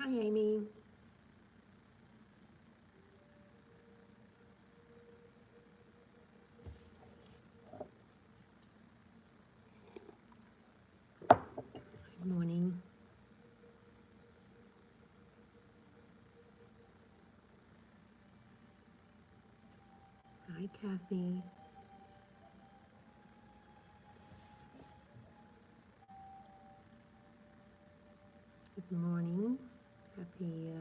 Hi, Amy. Good morning. Hi, Kathy. Good morning. Happy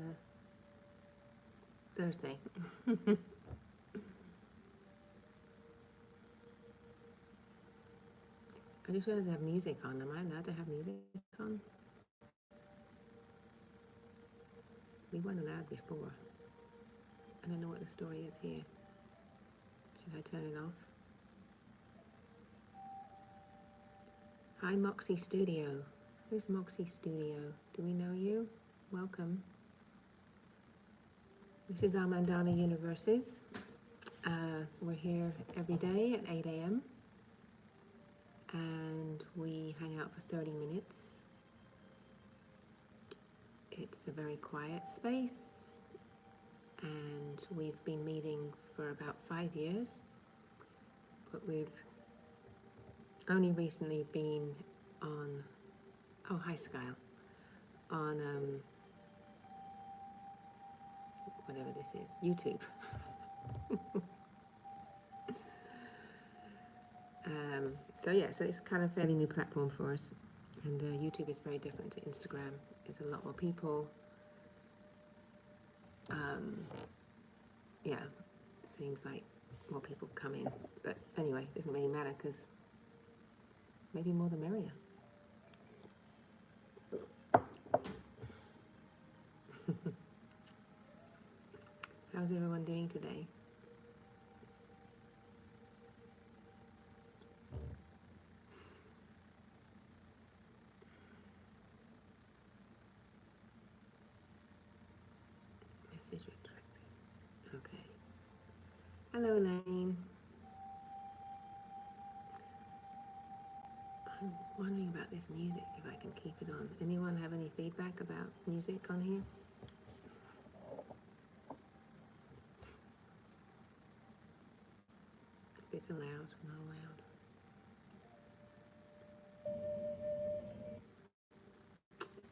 Thursday. I just realized I have music on. Am I allowed to have music on? We weren't allowed before. I don't know what the story is here. Should I turn it off? Hi, Moxie Studio. Who's Moxie Studio? Do we know you? Welcome. This is our Mandala Universes. We're here every day at 8 a.m. and we hang out for 30 minutes. It's a very quiet space, and we've been meeting for about 5 years, but we've only recently been on, oh hi Skyle, on whatever this is, YouTube. So it's kind of a fairly new platform for us, and YouTube is very different to Instagram. There's a lot more people. Yeah, it seems like more people come in, but anyway, it doesn't really matter because maybe more the merrier. How's everyone doing today? Message retracted. Okay. Hello, Elaine. I'm wondering about this music, if I can keep it on. Anyone have any feedback about music on here? If it's allowed, not allowed.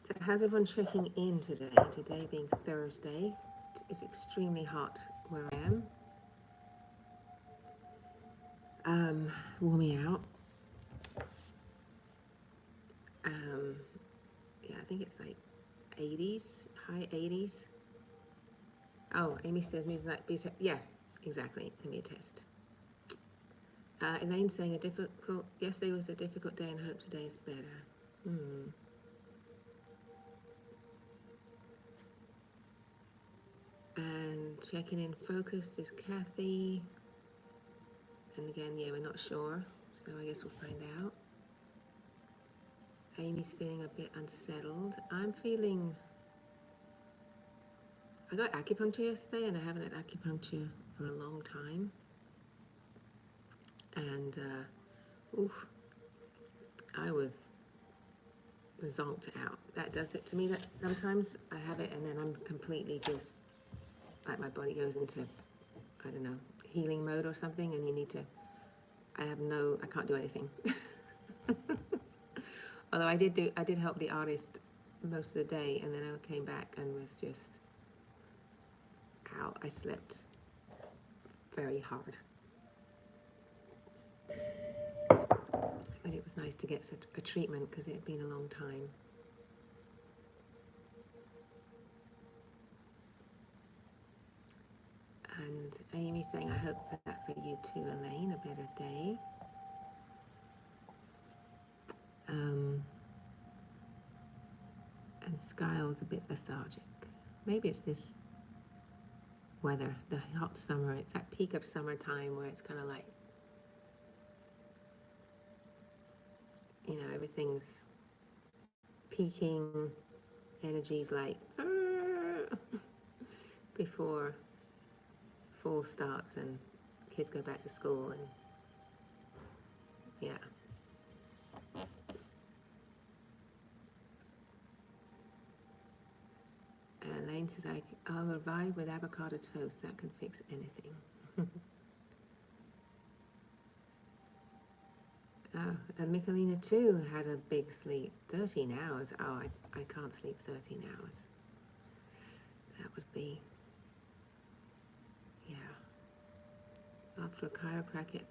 So how's everyone checking in today? Today being Thursday. It's extremely hot where I am. Warming out. Yeah, I think it's like 80s, high 80s. Oh, Amy says music like beta. Yeah, exactly. Let me attest. Elaine saying yesterday was a difficult day and hope today is better. And checking in focused is Kathy. And again, yeah, we're not sure, so I guess we'll find out. Amy's feeling a bit unsettled. I'm feeling... I got acupuncture yesterday, and I haven't had acupuncture for a long time. And, I was zonked out. That does it to me. That sometimes I have it, and then I'm completely just, like my body goes into, I don't know, healing mode or something, and you need to, I can't do anything. Although I did help the artist most of the day, and then I came back and was just out. I slept very hard. But it was nice to get a treatment because it had been a long time. And Amy saying, I hope that for you too, Elaine, a better day. And Skyle's a bit lethargic. Maybe it's this weather, the hot summer. It's that peak of summertime where it's kind of like, you know, everything's peaking, energy's like before fall starts and kids go back to school, and yeah. says, I'll revive with avocado toast. That can fix anything. Oh, and Michelina too had a big sleep. 13 hours. Oh, I can't sleep 13 hours. That would be, yeah. After a chiropractor.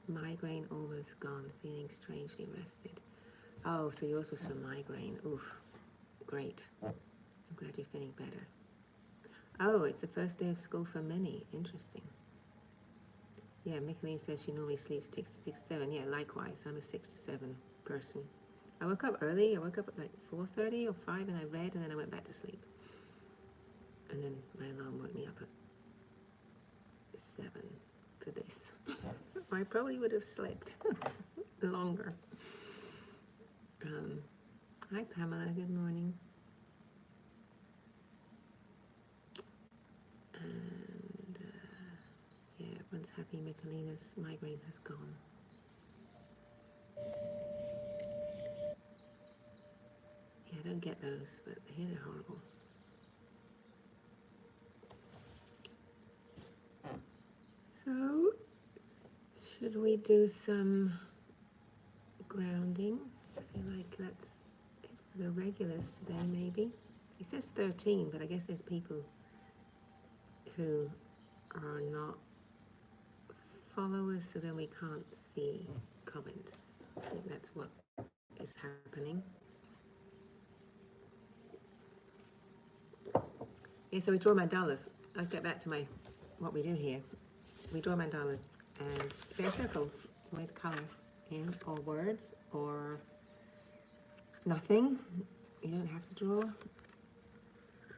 Migraine almost gone. Feeling strangely rested. Oh, so yours was for migraine. Oof. Great. I'm glad you're feeling better. Oh, it's the first day of school for many. Interesting. Yeah, Michelin says she normally sleeps 6 to 7. Yeah, likewise. I'm a 6 to 7 person. I woke up early. I woke up at like 4:30 or 5 and I read and then I went back to sleep. And then my alarm woke me up at 7 for this. I probably would have slept longer. Hi Pamela, good morning. And yeah, everyone's happy Michelina's migraine has gone. Yeah, I don't get those, but I hear they're horrible. So, should we do some grounding? I feel like that's it for the regulars today, maybe. It says 13, but I guess there's people who are not followers, so then we can't see comments. I think that's what is happening. Yeah, so we draw mandalas. Let's get back to what we do here. We draw mandalas and they're circles with color in, or words, or nothing. You don't have to draw.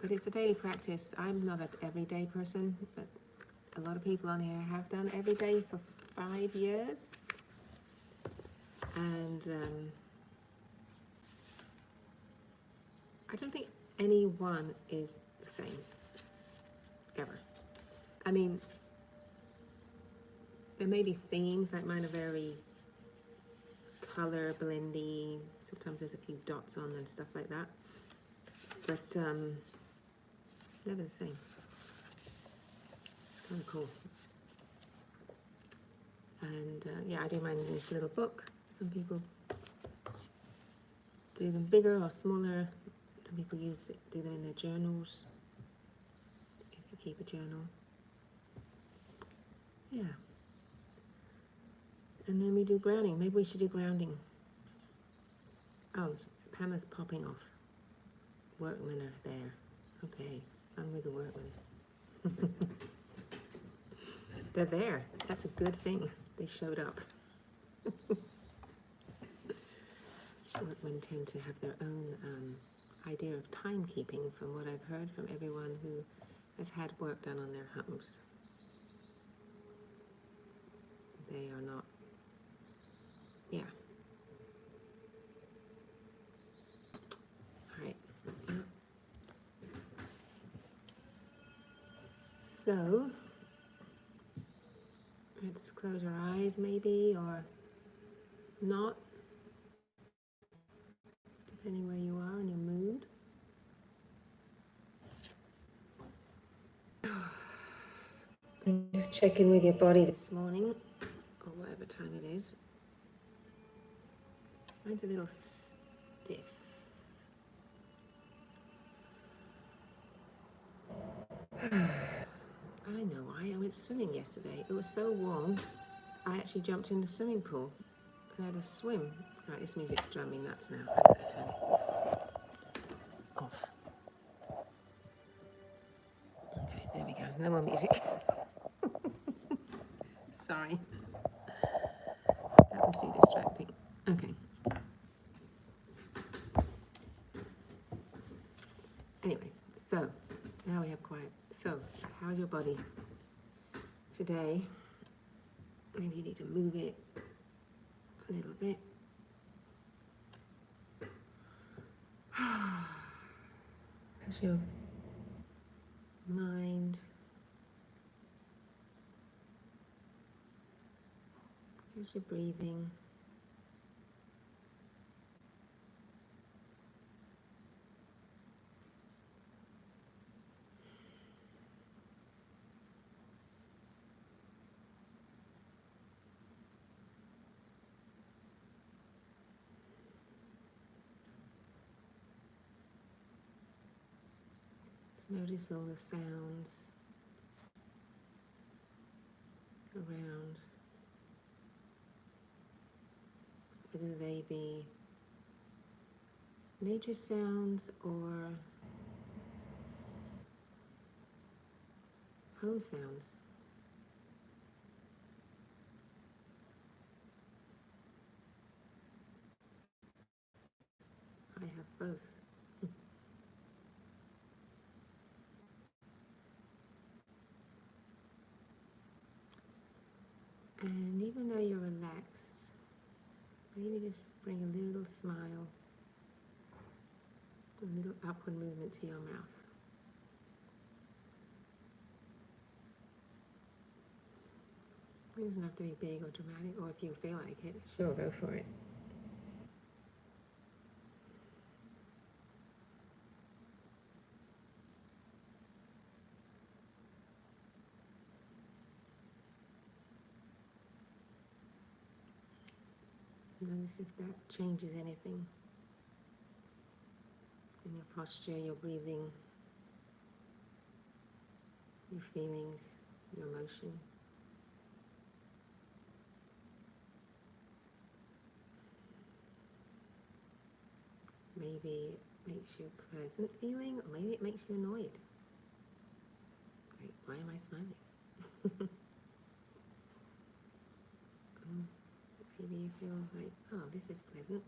But it's a daily practice. I'm not an everyday person, but a lot of people on here have done every day for 5 years. And I don't think anyone is the same, ever. I mean, there may be themes that mine are very color blendy. Sometimes there's a few dots on and stuff like that. But never the same. It's kind of cool. And yeah, I do mine in this little book. Some people do them bigger or smaller. Some people do them in their journals, if you keep a journal. Yeah. And then we do grounding. Maybe we should do grounding. Oh, Pamela's popping off. Workmen are there. Okay, I'm with the workmen. They're there. That's a good thing. They showed up. Workmen tend to have their own idea of timekeeping, from what I've heard from everyone who has had work done on their homes. They are not, yeah. All right. So, let's close our eyes maybe, or not, depending where you are in your mood. Just check in with your body this morning, or whatever time it is. Mine's a little stiff. I know why. I went swimming yesterday. It was so warm, I actually jumped in the swimming pool and had a swim. Right, this music's driving me nuts now. I better turn it off. Okay, there we go. No more music. Sorry. That was too distracting. Okay. Anyways, so now we have quiet. So, how's your body today? Maybe you need to move it a little bit. How's your mind? How's your breathing? Just notice all the sounds around, whether they be nature sounds or home sounds. I have both. And even though you're relaxed, maybe just bring a little smile, a little upward movement to your mouth. It doesn't have to be big or dramatic, or if you feel like it, sure, go for it. Notice if that changes anything in your posture, your breathing, your feelings, your emotion. Maybe it makes you a pleasant feeling, or maybe it makes you annoyed. Like, why am I smiling? Maybe you feel like, oh, this is pleasant.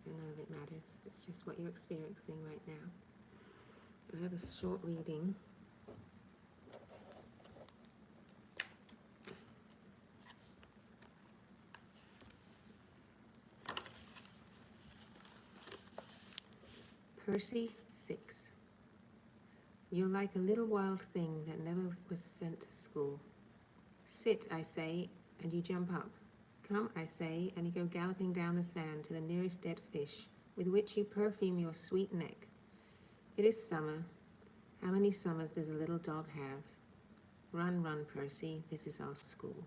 And none of it matters. It's just what you're experiencing right now. I have a short reading. Percy 6. You're like a little wild thing that never was sent to school. Sit, I say, and you jump up. Come, I say, and you go galloping down the sand to the nearest dead fish, with which you perfume your sweet neck. It is summer. How many summers does a little dog have? Run, run, Percy, this is our school.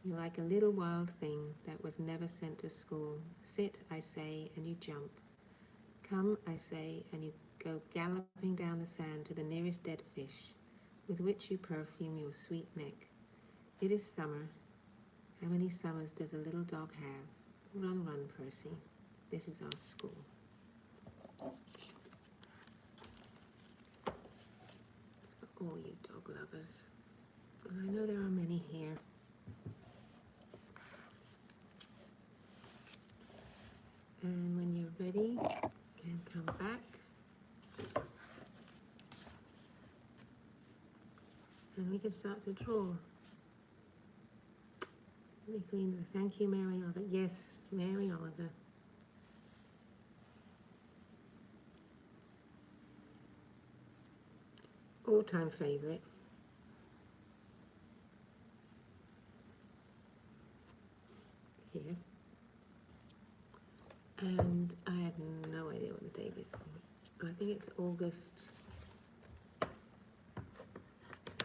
You're like a little wild thing that was never sent to school. Sit, I say, and you jump. Come, I say, and you go galloping down the sand to the nearest dead fish, with which you perfume your sweet neck. It is summer. How many summers does a little dog have? Run, run, Percy. This is our school. It's for all you dog lovers. And I know there are many here. And when you're ready, you can come back. And we can start to draw. Let me clean it. Thank you, Mary Oliver. Yes, Mary Oliver. All-time favorite. Here. And I have no idea what the date is. I think it's August.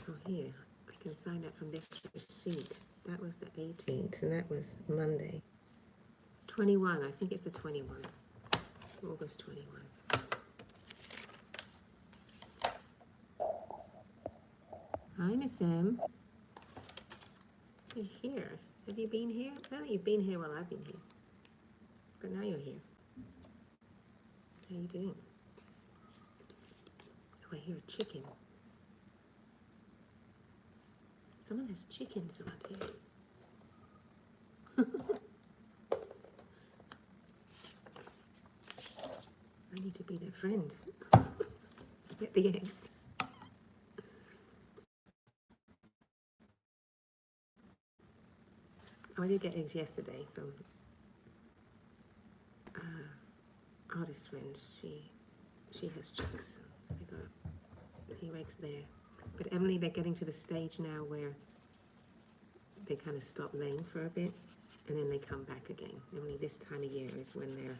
Oh, here. I can find out from this receipt. That was the 18th, and that was Monday. 21. I think it's the 21. August 21. Hi, Miss M. You're here. Have you been here? I don't think you've been here while I've been here. But now you're here. How are you doing? Oh, I hear a chicken. Someone has chickens around here. I need to be their friend. Get the eggs. Oh, I did get eggs yesterday from artist friend. She has chicks. So we got a few eggs there. But Emily, they're getting to the stage now where they kind of stop laying for a bit and then they come back again. Emily, this time of year is when they're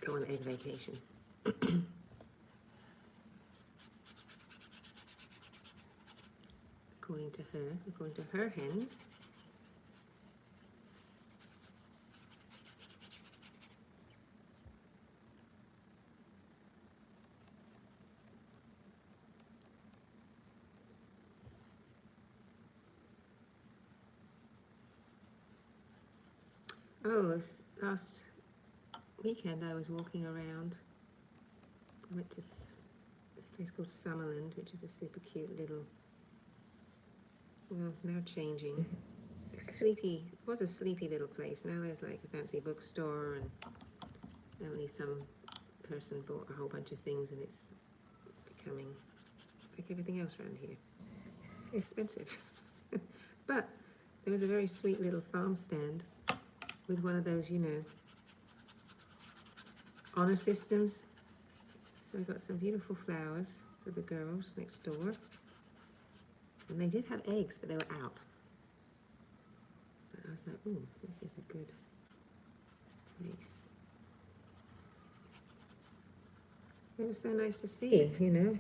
go on egg vacation. According to her hens, Oh, last weekend I was walking around. I went to this place called Summerland, which is a super cute little, well, now changing. Sleepy, it was a sleepy little place. Now there's like a fancy bookstore, and apparently some person bought a whole bunch of things, and it's becoming like everything else around here. Expensive. But there was a very sweet little farm stand with one of those, you know, honor systems. So I got some beautiful flowers for the girls next door. And they did have eggs, but they were out. But I was like, ooh, this is a good place. It was so nice to see, you know.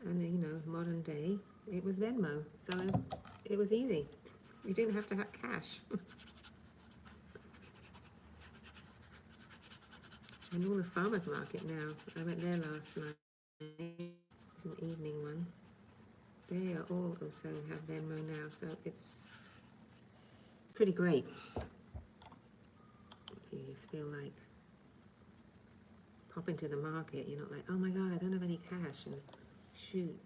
And, you know, modern day, it was Venmo, so it was easy. You didn't have to have cash. And all the farmers market now, I went there last night, it's an evening one. They are all also have Venmo now, so it's pretty great. You just feel like pop into the market, you're not like, oh my god, I don't have any cash, and shoot.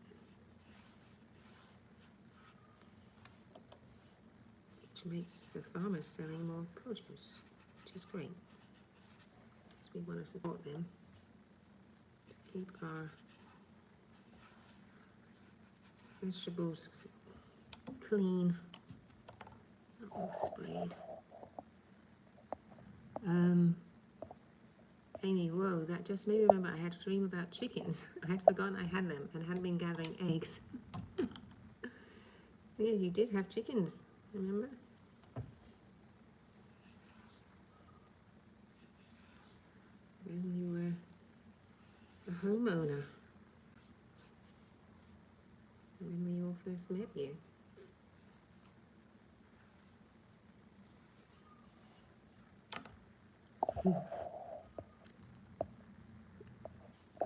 Which makes the farmers selling more produce, which is great. So we want to support them to keep our vegetables clean, not all sprayed. Amy, whoa, that just made me remember I had a dream about chickens. I had forgotten I had them and hadn't been gathering eggs. Yeah, you did have chickens, remember? When you were a homeowner. When we all first met you.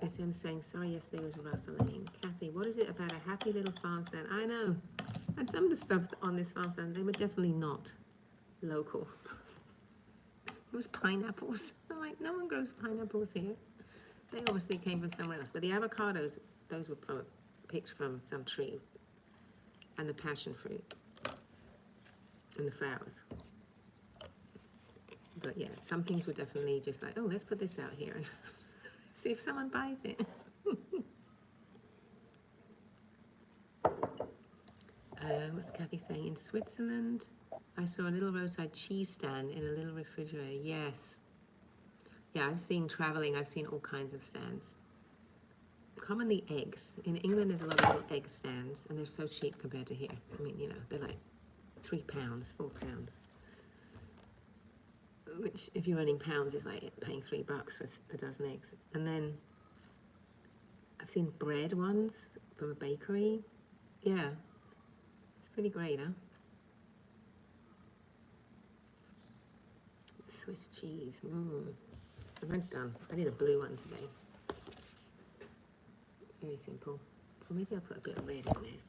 SM saying, sorry, yesterday was ruffling. Kathy, what is it about a happy little farm stand? I know. And some of the stuff on this farm stand, they were definitely not local. It was pineapples. I'm like, no one grows pineapples here. They obviously came from somewhere else. But the avocados, those were picked from some tree. And the passion fruit. And the flowers. But yeah, some things were definitely just like, oh, let's put this out here and see if someone buys it. What's Kathy saying? In Switzerland, I saw a little roadside cheese stand in a little refrigerator. Yes. Yeah, I've seen all kinds of stands. Commonly eggs. In England, there's a lot of little egg stands, and they're so cheap compared to here. I mean, you know, they're like £3, £4. Which, if you're running pounds, is like paying $3 for a dozen eggs. And then I've seen bread ones from a bakery. Yeah, it's pretty great, huh? Swiss cheese. Mine's done. I did a blue one today. Very simple. Or maybe I'll put a bit of red in there.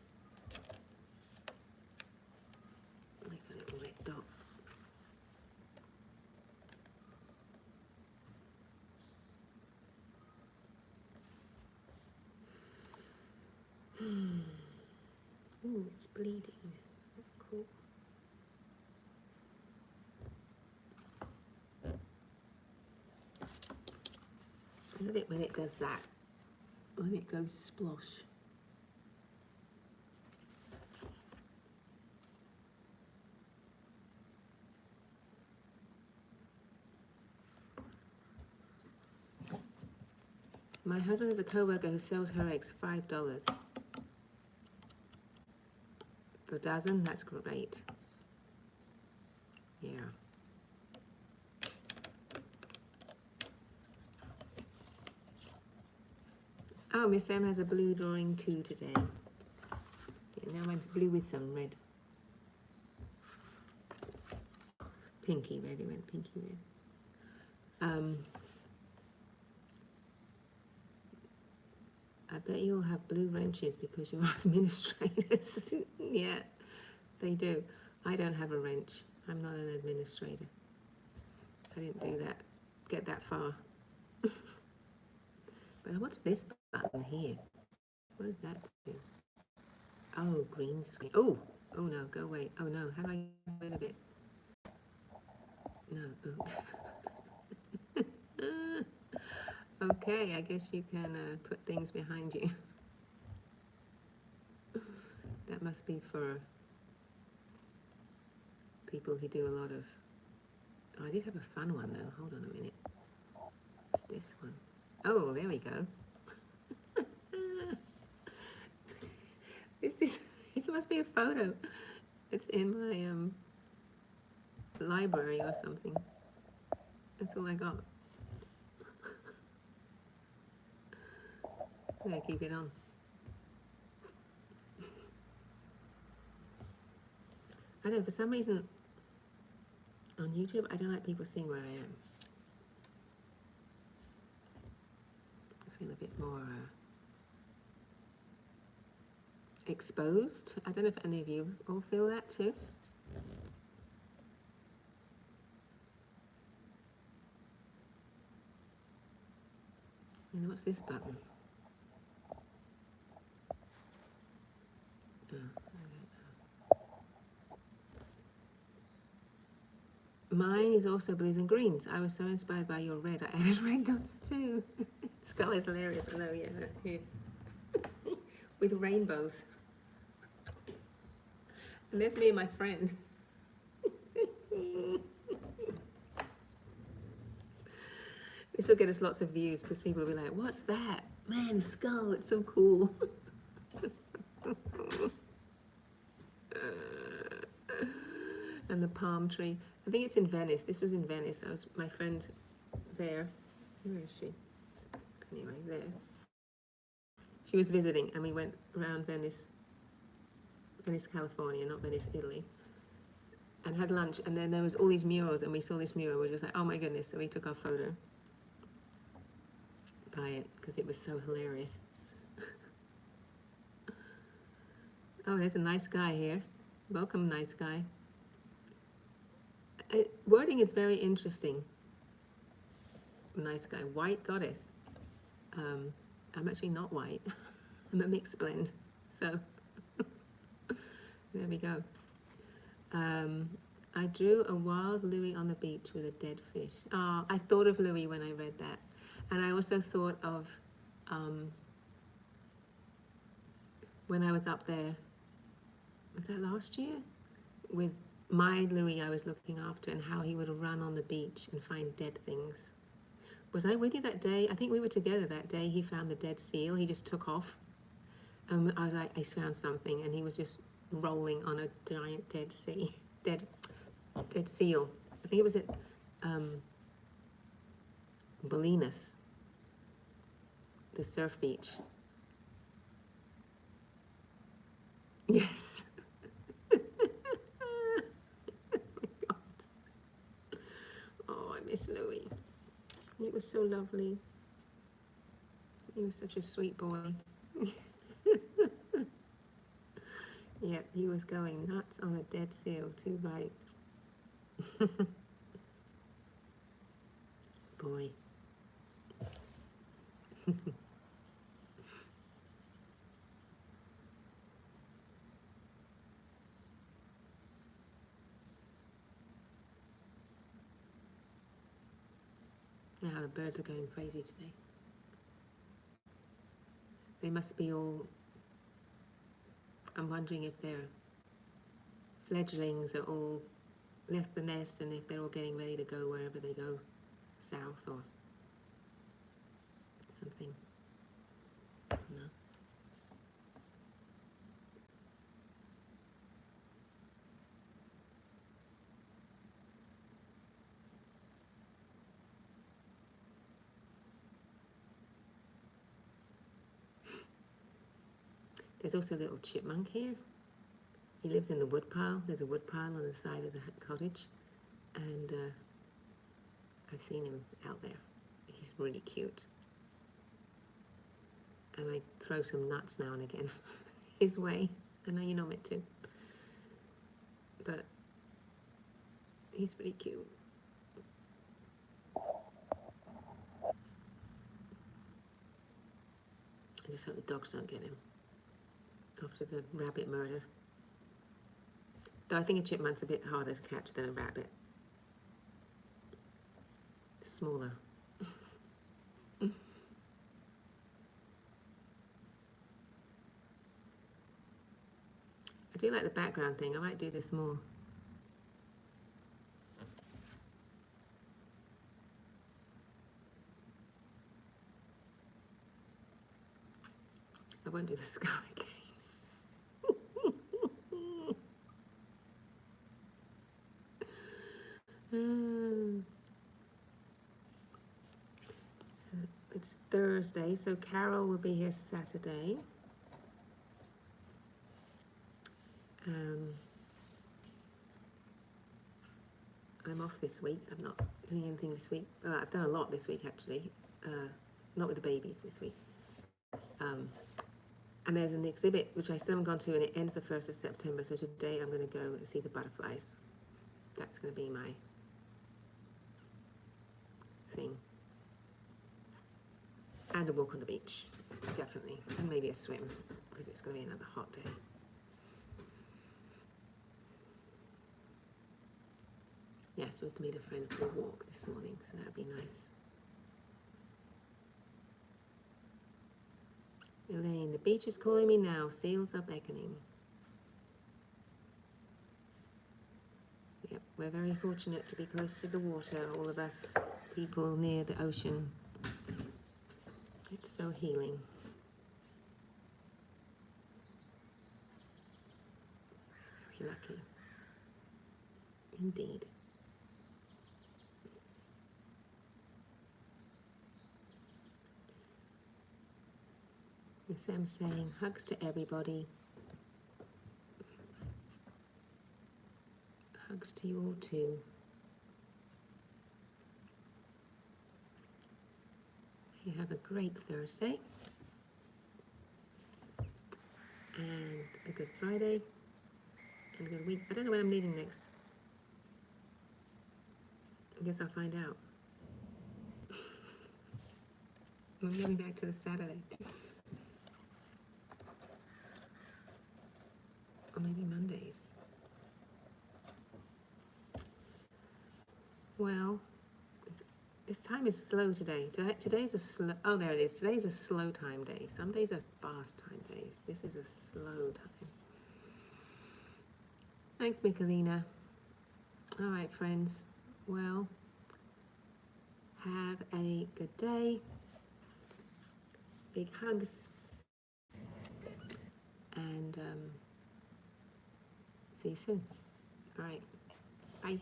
Like a little red dot. Ooh, it's bleeding. Cool. I love it when it does that. When it goes splosh. My husband has a co-worker who sells her eggs $5 per dozen. That's great. Yeah. Oh, Miss Sam has a blue drawing too today. Yeah, now mine's blue with some red. Pinky red, it went pinky red. I bet you all have blue wrenches because you're administrators. Yeah, they do. I don't have a wrench. I'm not an administrator. I didn't do that, get that far. But what's this button here? What does that do? Oh, green screen. Oh, oh no, go away. Oh no, how do I get rid of it? No. Oh. Okay, I guess you can put things behind you. That must be for people who do a lot of... Oh, I did have a fun one though. Hold on a minute. It's this one. Oh, there we go. This is... It must be a photo. It's in my library or something. That's all I got. I'm gonna keep it on. I don't know, for some reason on YouTube, I don't like people seeing where I am. I feel a bit more exposed. I don't know if any of you all feel that too. And what's this button? Oh, mine is also blues and greens. I was so inspired by your red. I added red dots too. Skull is hilarious. I know, yeah. Here. With rainbows. And there's me and my friend. This will get us lots of views because people will be like, what's that? Man, a skull, it's so cool. And the palm tree. I think it's in Venice. This was in Venice. I was my friend there. Where is she? Anyway, there. She was visiting and we went around Venice, California, not Venice, Italy, and had lunch. And then there was all these murals and we saw this mural. We were just like, oh my goodness. So we took our photo by it because it was so hilarious. Oh, there's a nice guy here. Welcome, nice guy. Wording is very interesting. Nice guy. White goddess. I'm actually not white. I'm a mixed blend. So there we go. I drew a wild Louis on the beach with a dead fish. Oh, I thought of Louis when I read that. And I also thought of when I was up there, was that last year? With my Louis I was looking after and how he would run on the beach and find dead things. Was I with you that day? I think we were together that day. He found the dead seal. He just took off. I was like, I found something. And he was just rolling on a giant dead seal. I think it was at Bolinas, the surf beach. Yes. Oh, I miss Louis. He was so lovely. He was such a sweet boy. Yep, he was going nuts on a dead seal, too right. Boy. Now the birds are going crazy today. They must be all... I'm wondering if their fledglings are all left the nest and if they're all getting ready to go wherever they go, south or something. No. There's also a little chipmunk here. He lives in the woodpile. There's a woodpile on the side of the cottage. And I've seen him out there. He's really cute. And I throw some nuts now and again his way. I know you know it too. But He's pretty cute. I just hope the dogs don't get him after the rabbit murder. Though I think a chipmunk's a bit harder to catch than a rabbit. Smaller. I do like the background thing. I might do this more. I won't do the skull again. It's Thursday, so Carol will be here Saturday. I'm off this week. I'm not doing anything this week. Well, I've done a lot this week actually. Not with the babies this week. And there's an exhibit which I still haven't gone to, and it ends the 1st of September. So today I'm going to go see the butterflies. That's going to be my thing. And a walk on the beach, definitely. And maybe a swim, because it's going to be another hot day. Yeah, so I was to meet a friend for a walk this morning, so that'd be nice. Elaine, the beach is calling me now. Seals are beckoning. Yep, we're very fortunate to be close to the water, all of us people near the ocean. It's so healing. Very lucky. Indeed. With them saying hugs to everybody. Hugs to you all too. You have a great Thursday and a good Friday and a good week. I don't know when I'm leaving next. I guess I'll find out. I'm going back to the Saturday. Or maybe Mondays. Well, this time is slow today. Today's a slow, oh there it is. Today's a slow time day. Some days are fast time days. This is a slow time. Thanks, Michelina. All right, friends. Well, have a good day. Big hugs. And see you soon. All right. Bye.